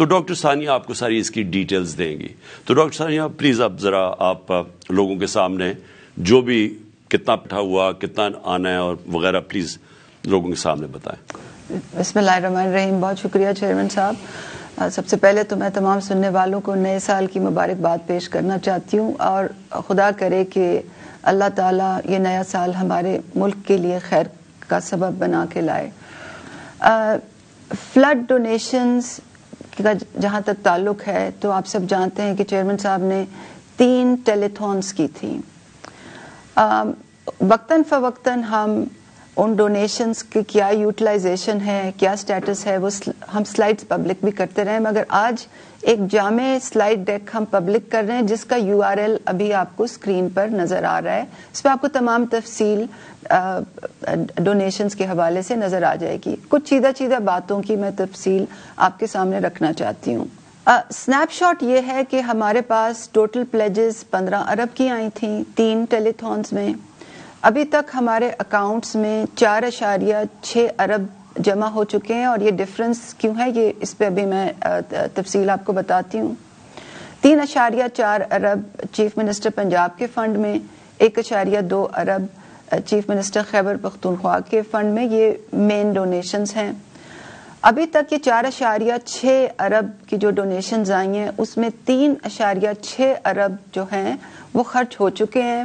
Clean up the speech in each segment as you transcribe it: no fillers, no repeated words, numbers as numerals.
تو ڈاکٹر ثانیہ آپ کو ساری اس کی ڈیٹیلز دیں گی. تو ڈاکٹر ثانیہ پلیز اب ذرا آپ لوگوں کے سامنے جو بھی کتنا پٹھا ہوا، کتنا آنا ہے اور وغیرہ پلیز لوگوں کے سامنے بتائیں. بسم اللہ الرحمن الرحیم. بہت شکریہ چیئرمین صاحب. سب سے پہلے تو میں تمام سننے والوں کو نئے سال کی مبارکباد پیش کرنا چاہتی ہوں، اور خدا کرے کہ اللہ تعالیٰ یہ نیا سال ہمارے ملک کے لیے خیر کا سبب بنا کے لائے. فلڈ ڈونیشنز کا جہاں تک تعلق ہے تو آپ سب جانتے ہیں کہ چیئرمین صاحب نے 3 ٹیلی-تھونز کی تھی. وقتاً فوقتاً ہم ان ڈونیشنز کی کیا یوٹیلائزیشن ہے، کیا سٹیٹس ہے، وہ ہم سلائڈز پبلک بھی کرتے رہے، مگر آج ایک جامع سلائڈ ڈیک ہم پبلک کر رہے ہیں جس کا URL ابھی آپ کو اسکرین پر نظر آ رہا ہے. اس پہ آپ کو تمام تفصیل ڈونیشنز کے حوالے سے نظر آ جائے گی. کچھ چیدہ باتوں کی میں تفصیل آپ کے سامنے رکھنا چاہتی ہوں. سنیپ شاٹ یہ ہے کہ ہمارے پاس ٹوٹل پلیجز 15 ارب کی آئی تھیں 3 ٹیلی-تھونز میں. ابھی تک ہمارے اکاؤنٹس میں 4.6 ارب جمع ہو چکے ہیں، اور یہ ڈفرنس کیوں ہے یہ اس پہ ابھی میں تفصیل آپ کو بتاتی ہوں. 3.4 ارب چیف منسٹر پنجاب کے فنڈ میں، 1.2 ارب چیف منسٹر خیبر پختونخوا کے فنڈ میں، یہ مین ڈونیشنز ہیں. ابھی تک یہ 4.6 ارب کی جو ڈونیشنز آئی ہیں اس میں 3.6 ارب جو ہیں وہ خرچ ہو چکے ہیں.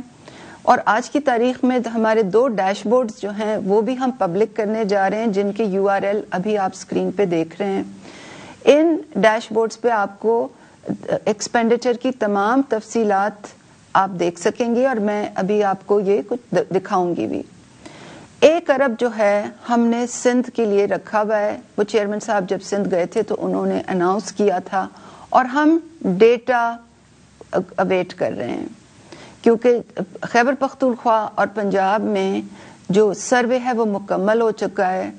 اور آج کی تاریخ میں ہمارے 2 ڈیش بورڈز جو ہیں وہ بھی ہم پبلک کرنے جا رہے ہیں، جن کے URL ابھی آپ اسکرین پہ دیکھ رہے ہیں. ان ڈیش بورڈز پہ آپ کو ایکسپینڈیچر کی تمام تفصیلات آپ دیکھ سکیں گے، اور میں ابھی آپ کو یہ کچھ دکھاؤں گی بھی. 1 ارب جو ہے ہم نے سندھ کے لیے رکھا ہوا ہے. وہ چیئرمین صاحب جب سندھ گئے تھے تو انہوں نے اناؤنس کیا تھا، اور ہم ڈیٹا اویٹ کر رہے ہیں، کیونکہ خیبر پختونخوا اور پنجاب میں جو سروے ہے وہ مکمل ہو چکا ہے،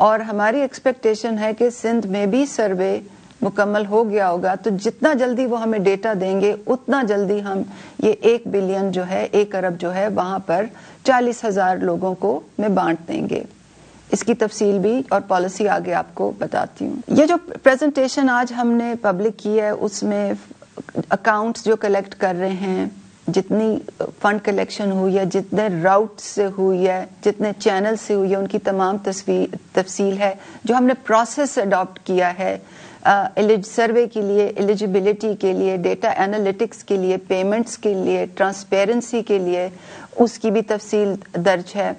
اور ہماری ایکسپیکٹیشن ہے کہ سندھ میں بھی سروے مکمل ہو گیا ہوگا. تو جتنا جلدی وہ ہمیں ڈیٹا دیں گے اتنا جلدی ہم یہ 1 بلین جو ہے 1 ارب جو ہے وہاں پر 40,000 لوگوں کو میں بانٹ دیں گے. اس کی تفصیل بھی اور پالیسی آگے آپ کو بتاتی ہوں. یہ جو پریزنٹیشن آج ہم نے پبلک کی ہے اس میں اکاؤنٹس جو کلیکٹ کر رہے ہیں، جتنی فنڈ کلیکشن ہوئی ہے، جتنے راؤٹ سے ہوئی ہے، جتنے چینل سے ہوئی ہے، ان کی تمام تفصیل ہے. جو ہم نے پروسیس اڈاپٹ کیا ہے سروے کے لیے، ایلیجیبلٹی کے لیے، ڈیٹا انالیٹکس کے لیے، پیمنٹس کے لیے، ٹرانسپیرنسی کے لیے، اس کی بھی تفصیل درج ہے.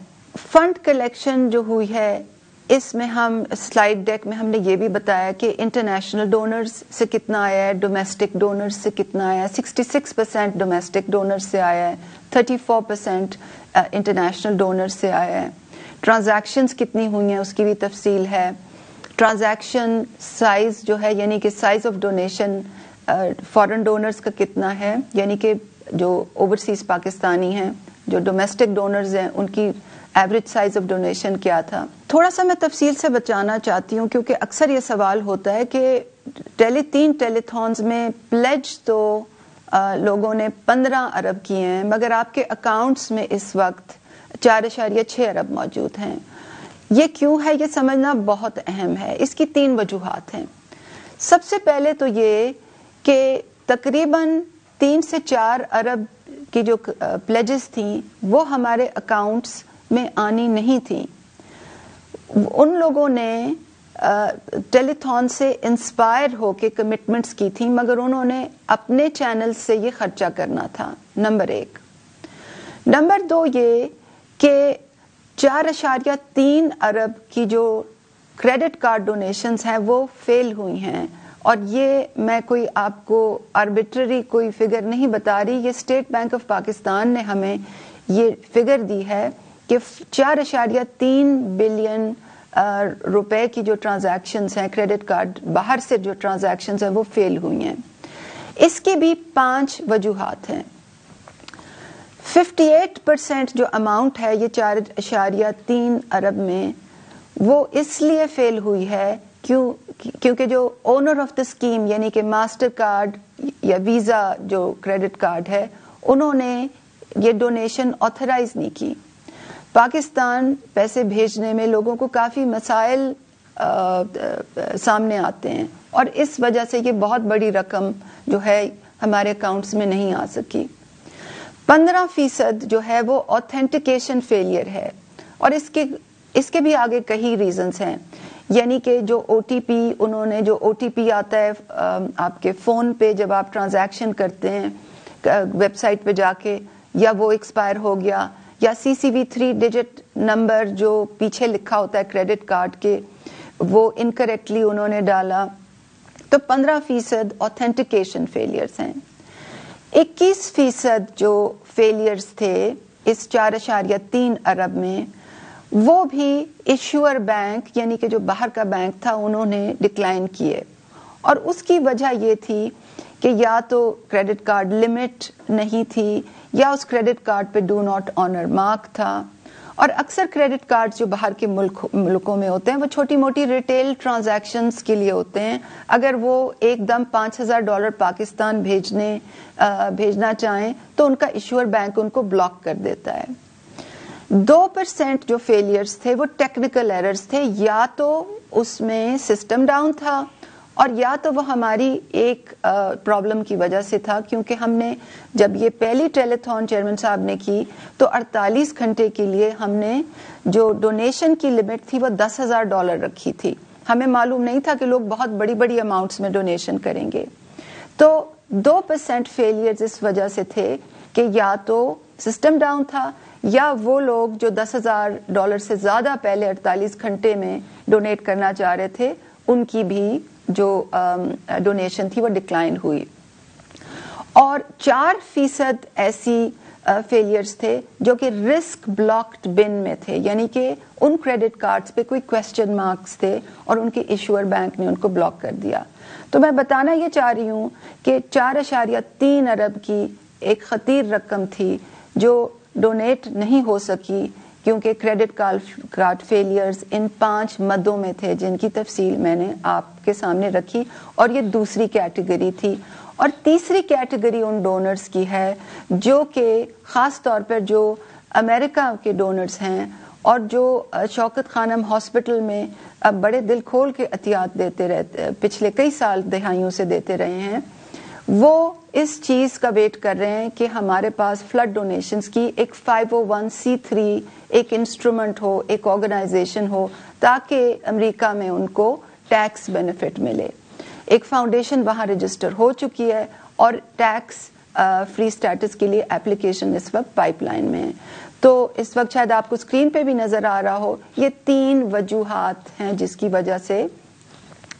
فنڈ کلیکشن جو ہوئی ہے اس میں ہم سلائیڈ ڈیک میں ہم نے یہ بھی بتایا کہ انٹرنیشنل ڈونرز سے کتنا آیا ہے، ڈومیسٹک ڈونرز سے کتنا آیا ہے. 66% ڈومیسٹک ڈونرز سے آیا ہے، 34% انٹرنیشنل ڈونرز سے آیا ہے. ٹرانزیکشنز کتنی ہوئی ہیں اس کی بھی تفصیل ہے. ٹرانزیکشن سائز جو ہے، یعنی کہ size of donation foreign donors کا کتنا ہے، یعنی کہ جو اوورسیز پاکستانی ہیں، جو ڈومیسٹک ڈونرز ہیں ان کی ایوریج سائز آف ڈونیشن کیا تھا. تھوڑا سا میں تفصیل سے بچانا چاہتی ہوں کیونکہ اکثر یہ سوال ہوتا ہے کہ 3 ٹیلی-تھونز میں پلیج تو لوگوں نے 15 ارب کیے ہیں، مگر آپ کے اکاؤنٹس میں اس وقت 4.6 ارب موجود ہیں. یہ کیوں ہے یہ سمجھنا بہت اہم ہے. اس کی 3 وجوہات ہیں. سب سے پہلے تو یہ کہ تقریباً 3 سے 4 ارب کی جو پلیجز تھیں وہ ہمارے اکاؤنٹس میں آنی نہیں تھیں. ان لوگوں نے ٹیلی-تھون سے انسپائر ہو کے کمٹمنٹس کی تھیں، مگر انہوں نے اپنے چینل سے یہ خرچہ کرنا تھا. نمبر 1. نمبر 2 یہ کہ 4.3 ارب کی جو کریڈٹ کارڈ ڈونیشنز ہیں وہ فیل ہوئی ہیں. اور یہ میں کوئی آپ کو آربیٹری کوئی فگر نہیں بتا رہی، یہ اسٹیٹ بینک آف پاکستان نے ہمیں یہ فگر دی ہے کہ 4.3 بلین روپے کی جو ٹرانزیکشنز ہیں کریڈٹ کارڈ باہر سے جو ٹرانزیکشنز ہیں وہ فیل ہوئی ہیں. اس کی بھی 5 وجوہات ہیں. 58% جو اماؤنٹ ہے یہ 4.3 ارب میں وہ اس لیے فیل ہوئی ہے کیونکہ جو اونر آف دا اسکیم یعنی کہ ماسٹر کارڈ یا ویزا جو کریڈٹ کارڈ ہے انہوں نے یہ ڈونیشن آتھرائز نہیں کی. پاکستان پیسے بھیجنے میں لوگوں کو کافی مسائل سامنے آتے ہیں. اور اس وجہ سے یہ بہت بڑی رقم جو ہے ہمارے اکاؤنٹس میں نہیں آ سکی. 15% جو ہے وہ آتھینٹیکیشن فیلئر ہے, اور اس کے بھی آگے کئی ریزنز ہیں. یعنی کہ جو او ٹی پی انہوں نے جو او ٹی پی آتا ہے آپ کے فون پہ جب آپ ٹرانزیکشن کرتے ہیں ویب سائٹ پہ جا کے, یا وہ ایکسپائر ہو گیا, یا CCV 3 ڈیجٹ نمبر جو پیچھے لکھا ہوتا ہے کریڈٹ کارڈ کے وہ انکریکٹلی انہوں نے ڈالا, تو 15% آتھینٹیکیشن فیلئرز ہیں. 21% جو فیلئرز تھے اس 4.3 ارب میں, وہ بھی ایشور بینک یعنی کہ جو باہر کا بینک تھا انہوں نے ڈکلائن کیے, اور اس کی وجہ یہ تھی کہ یا تو کریڈٹ کارڈ لمٹ نہیں تھی, یا اس کریڈٹ کارڈ پہ ڈو ناٹ آنر مارک تھا. اور اکثر کریڈٹ کارڈ جو باہر کے ملکوں میں ہوتے ہیں وہ چھوٹی موٹی ریٹیل ٹرانزیکشنز کے لیے ہوتے ہیں. اگر وہ ایک دم $5,000 پاکستان بھیجنا چاہیں تو ان کا ایشور بینک ان کو بلاک کر دیتا ہے. 2% جو فیلئرز تھے وہ ٹیکنیکل ایررز تھے, یا تو اس میں سسٹم ڈاؤن تھا, اور یا تو وہ ہماری ایک پرابلم کی وجہ سے تھا, کیونکہ ہم نے جب یہ پہلی ٹیلیتھون چیئرمین صاحب نے کی تو 48 گھنٹے کے لیے ہم نے جو ڈونیشن کی لمٹ تھی وہ $10,000 رکھی تھی. ہمیں معلوم نہیں تھا کہ لوگ بہت بڑی بڑی اماؤنٹس میں ڈونیشن کریں گے. تو 2% فیلئرز اس وجہ سے تھے کہ یا تو سسٹم ڈاؤن تھا, یا وہ لوگ جو $10,000 سے زیادہ پہلے 48 گھنٹے میں ڈونیٹ کرنا چاہ رہے تھے ان کی بھی جو ڈونیشن تھی وہ ڈکلائن ہوئی. اور 4% ایسی فیلئرز تھے جو کہ رسک بلاکڈ بن میں تھے, یعنی کہ ان کریڈٹ کارڈز پہ کوئی کویسچن مارکس تھے اور ان کے ایشور بینک نے ان کو بلاک کر دیا. تو میں بتانا یہ چاہ رہی ہوں کہ 4.3 ارب کی ایک خطیر رقم تھی جو ڈونیٹ نہیں ہو سکی, کیونکہ کریڈٹ کارڈ فیلئرز ان 5 مدوں میں تھے جن کی تفصیل میں نے آپ کے سامنے رکھی, اور یہ دوسری کیٹیگری تھی. اور تیسری کیٹیگری ان ڈونرز کی ہے جو کہ خاص طور پر جو امریکہ کے ڈونرز ہیں اور جو شوکت خانم ہاسپٹل میں اب بڑے دل کھول کے عطیات دیتے رہتے, پچھلے کئی سال دہائیوں سے دیتے رہے ہیں, وہ اس چیز کا ویٹ کر رہے ہیں کہ ہمارے پاس فلڈ ڈونیشنز کی ایک 501c3 ایک انسٹرومنٹ ہو, ایک آرگنائزیشن ہو, تاکہ امریکہ میں ان کو ٹیکس بینیفٹ ملے. ایک فاؤنڈیشن وہاں رجسٹر ہو چکی ہے اور ٹیکس فری سٹیٹس کے لیے اپلیکیشن اس وقت پائپ لائن میں ہے. تو اس وقت شاید آپ کو اسکرین پہ بھی نظر آ رہا ہو, یہ 3 وجوہات ہیں جس کی وجہ سے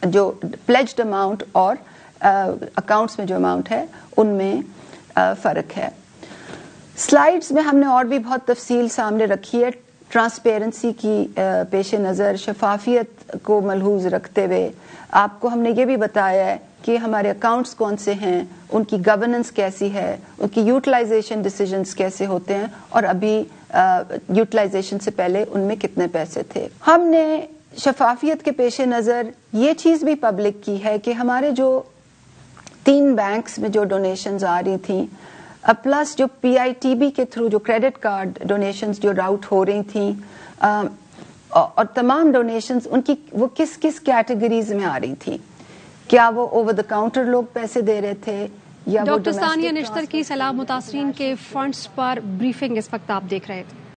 جو پلیجڈ اماؤنٹ اور اکاؤنٹس میں جو اماؤنٹ ہے ان میں فرق ہے. سلائیڈز میں ہم نے اور بھی بہت تفصیل سامنے رکھی ہے. ٹرانسپیرنسی کی پیش نظر, شفافیت کو ملحوظ رکھتے ہوئے آپ کو ہم نے یہ بھی بتایا ہے کہ ہمارے اکاؤنٹس کون سے ہیں, ان کی گورننس کیسی ہے, ان کی یوٹیلائزیشن ڈیسیجنز کیسے ہوتے ہیں, اور ابھی یوٹیلائزیشن سے پہلے ان میں کتنے پیسے تھے. ہم نے شفافیت کے پیش نظر یہ چیز بھی پبلک کی ہے کہ ہمارے جو 3 بینکس میں جو ڈونیشنز آ رہی تھیں, پلس جو PITB کے تھرو جو کریڈٹ کارڈ ڈونیشنز جو راؤٹ ہو رہی تھیں, اور تمام ڈونیشنز ان کی وہ کس کس کیٹیگریز میں آ رہی تھیں. کیا وہ اوور دا کاؤنٹر لوگ پیسے دے رہے تھے, یا ڈاکٹر ثانیہ نشتر کی سیلاب متاثرین کے فنڈز پر بریفنگ اس وقت آپ دیکھ رہے تھے.